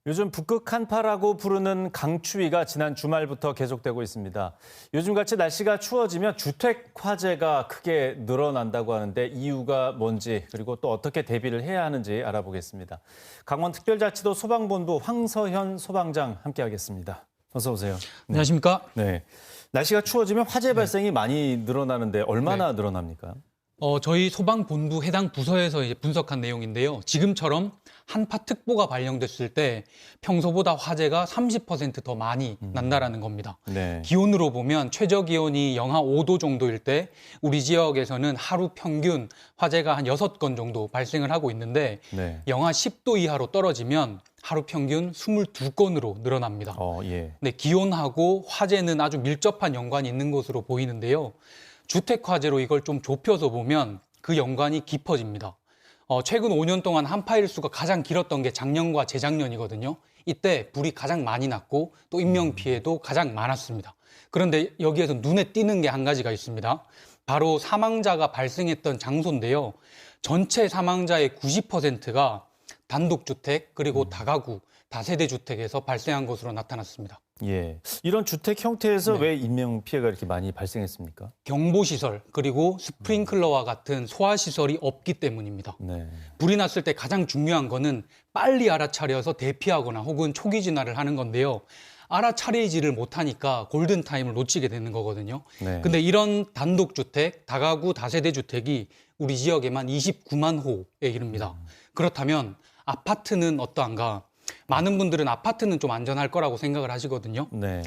요즘 북극 한파라고 부르는 강추위가 지난 주말부터 계속되고 있습니다. 요즘같이 날씨가 추워지면 주택 화재가 크게 늘어난다고 하는데 이유가 뭔지 그리고 또 어떻게 대비를 해야 하는지 알아보겠습니다. 강원특별자치도 소방본부 황서현 소방장 함께하겠습니다. 어서 오세요. 네. 안녕하십니까? 네. 날씨가 추워지면 화재 발생이 많이 늘어나는데 얼마나 늘어납니까? 저희 소방본부 해당 부서에서 이제 분석한 내용인데요. 지금처럼 한파특보가 발령됐을 때 평소보다 화재가 30% 더 많이 난다라는 겁니다. 네. 기온으로 보면 최저 기온이 영하 5도 정도일 때 우리 지역에서는 하루 평균 화재가 한 6건 정도 발생을 하고 있는데 네. 영하 10도 이하로 떨어지면 하루 평균 22건으로 늘어납니다. 예. 네, 기온하고 화재는 아주 밀접한 연관이 있는 것으로 보이는데요. 주택 화재로 이걸 좀 좁혀서 보면 그 연관이 깊어집니다. 최근 5년 동안 한파 일수가 가장 길었던 게 작년과 재작년이거든요. 이때 불이 가장 많이 났고 또 인명 피해도 가장 많았습니다. 그런데 여기에서 눈에 띄는 게 한 가지가 있습니다. 바로 사망자가 발생했던 장소인데요. 전체 사망자의 90%가 단독주택 그리고 다가구, 다세대 주택에서 발생한 것으로 나타났습니다. 예. 이런 주택 형태에서 왜 인명 피해가 이렇게 많이 발생했습니까? 경보시설 그리고 스프링클러와 같은 소화시설이 없기 때문입니다. 네. 불이 났을 때 가장 중요한 거는 빨리 알아차려서 대피하거나 혹은 초기 진화를 하는 건데요. 알아차리지를 못하니까 골든타임을 놓치게 되는 거거든요. 네. 근데 이런 단독주택, 다가구, 다세대 주택이 우리 지역에만 29만 호에 이릅니다. 그렇다면 아파트는 어떠한가? 많은 분들은 아파트는 좀 안전할 거라고 생각을 하시거든요. 네.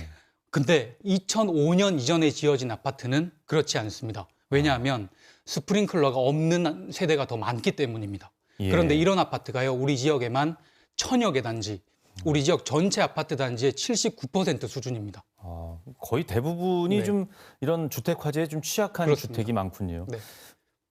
근데 2005년 이전에 지어진 아파트는 그렇지 않습니다. 왜냐하면 스프링클러가 없는 세대가 더 많기 때문입니다. 예. 그런데 이런 아파트가요, 우리 지역에만 1000여 개 단지, 우리 지역 전체 아파트 단지의 79% 수준입니다. 거의 대부분이 네. 좀 이런 주택 화재에 좀 취약한 그렇습니다. 주택이 많군요. 네.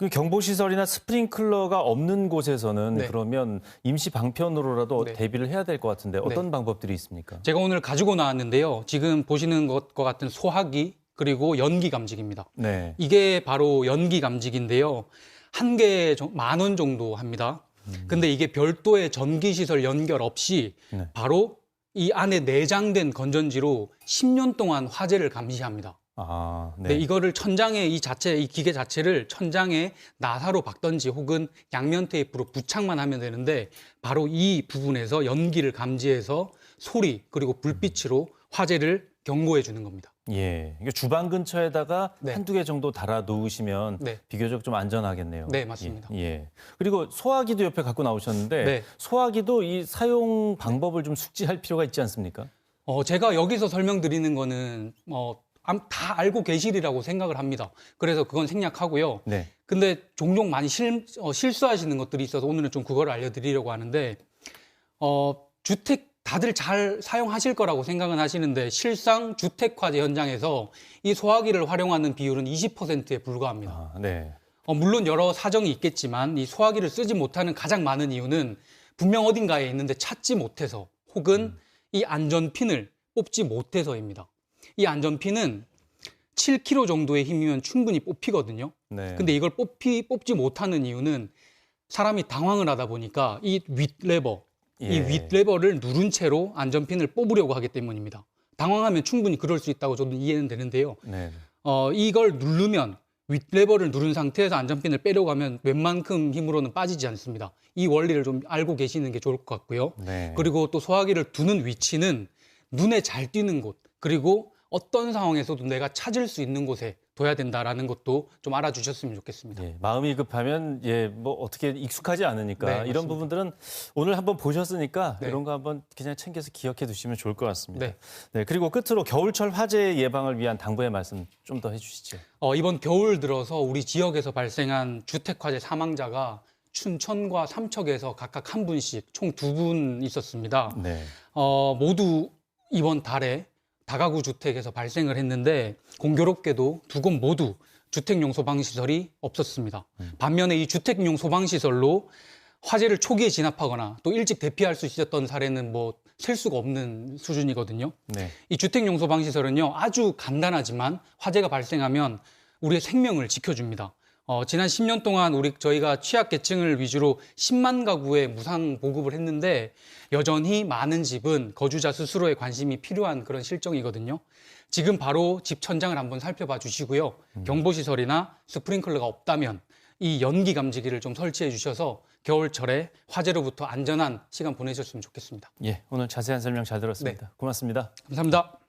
그 경보시설이나 스프링클러가 없는 곳에서는 네. 그러면 임시 방편으로라도 네. 대비를 해야 될 것 같은데 어떤 방법들이 있습니까? 제가 오늘 가지고 나왔는데요. 지금 보시는 것과 같은 소화기 그리고 연기 감지기입니다. 네. 이게 바로 연기 감지기인데요. 한 개에 10,000원 정도 합니다. 근데 이게 별도의 전기시설 연결 없이 네. 바로 이 안에 내장된 건전지로 10년 동안 화재를 감시합니다. 네. 네, 이거를 천장에 이 기계 자체를 천장에 나사로 박던지 혹은 양면 테이프로 부착만 하면 되는데 바로 이 부분에서 연기를 감지해서 소리 그리고 불빛으로 화재를 경고해 주는 겁니다. 예. 이게 주방 근처에다가 네. 한두 개 정도 달아 놓으시면 네. 비교적 좀 안전하겠네요. 네, 맞습니다. 예. 그리고 소화기도 옆에 갖고 나오셨는데 네. 소화기도 이 사용 방법을 좀 숙지할 필요가 있지 않습니까? 제가 여기서 설명드리는 거는 다 알고 계시리라고 생각을 합니다. 그래서 그건 생략하고요. 네. 근데 종종 많이 실수하시는 것들이 있어서 오늘은 좀 그걸 알려드리려고 하는데 주택 다들 잘 사용하실 거라고 생각은 하시는데 실상 주택 화재 현장에서 이 소화기를 활용하는 비율은 20%에 불과합니다. 네. 물론 여러 사정이 있겠지만 이 소화기를 쓰지 못하는 가장 많은 이유는 분명 어딘가에 있는데 찾지 못해서 혹은 이 안전핀을 뽑지 못해서입니다. 이 안전핀은 7kg 정도의 힘이면 충분히 뽑히거든요. 네. 근데 이걸 뽑지 못하는 이유는 사람이 당황을 하다 보니까 이 윗레버, 이 윗레버를 누른 채로 안전핀을 뽑으려고 하기 때문입니다. 당황하면 충분히 그럴 수 있다고 저도 이해는 되는데요. 네. 이걸 누르면 윗레버를 누른 상태에서 안전핀을 빼려고 하면 웬만큼 힘으로는 빠지지 않습니다. 이 원리를 좀 알고 계시는 게 좋을 것 같고요. 네. 그리고 또 소화기를 두는 위치는 눈에 잘 띄는 곳, 그리고 어떤 상황에서도 내가 찾을 수 있는 곳에 둬야 된다라는 것도 좀 알아주셨으면 좋겠습니다. 예, 마음이 급하면 뭐 어떻게 익숙하지 않으니까 네, 이런 맞습니다. 부분들은 오늘 한번 보셨으니까 네. 이런 거 한번 그냥 챙겨서 기억해 두시면 좋을 것 같습니다. 네. 네, 그리고 끝으로 겨울철 화재 예방을 위한 당부의 말씀 좀 더 해주시죠. 이번 겨울 들어서 우리 지역에서 발생한 주택화재 사망자가 춘천과 삼척에서 각각 한 분씩 총 2분 있었습니다. 네. 모두 이번 달에 다가구 주택에서 발생을 했는데 공교롭게도 2곳 모두 주택용 소방시설이 없었습니다. 반면에 이 주택용 소방시설로 화재를 초기에 진압하거나 또 일찍 대피할 수 있었던 사례는 셀 수가 없는 수준이거든요. 네. 이 주택용 소방시설은요, 아주 간단하지만 화재가 발생하면 우리의 생명을 지켜줍니다. 지난 10년 동안 저희가 취약계층을 위주로 10만 가구에 무상 보급을 했는데 여전히 많은 집은 거주자 스스로의 관심이 필요한 그런 실정이거든요. 지금 바로 집 천장을 한번 살펴봐 주시고요. 경보시설이나 스프링클러가 없다면 이 연기 감지기를 좀 설치해 주셔서 겨울철에 화재로부터 안전한 시간 보내셨으면 좋겠습니다. 예, 오늘 자세한 설명 잘 들었습니다. 고맙습니다. 감사합니다.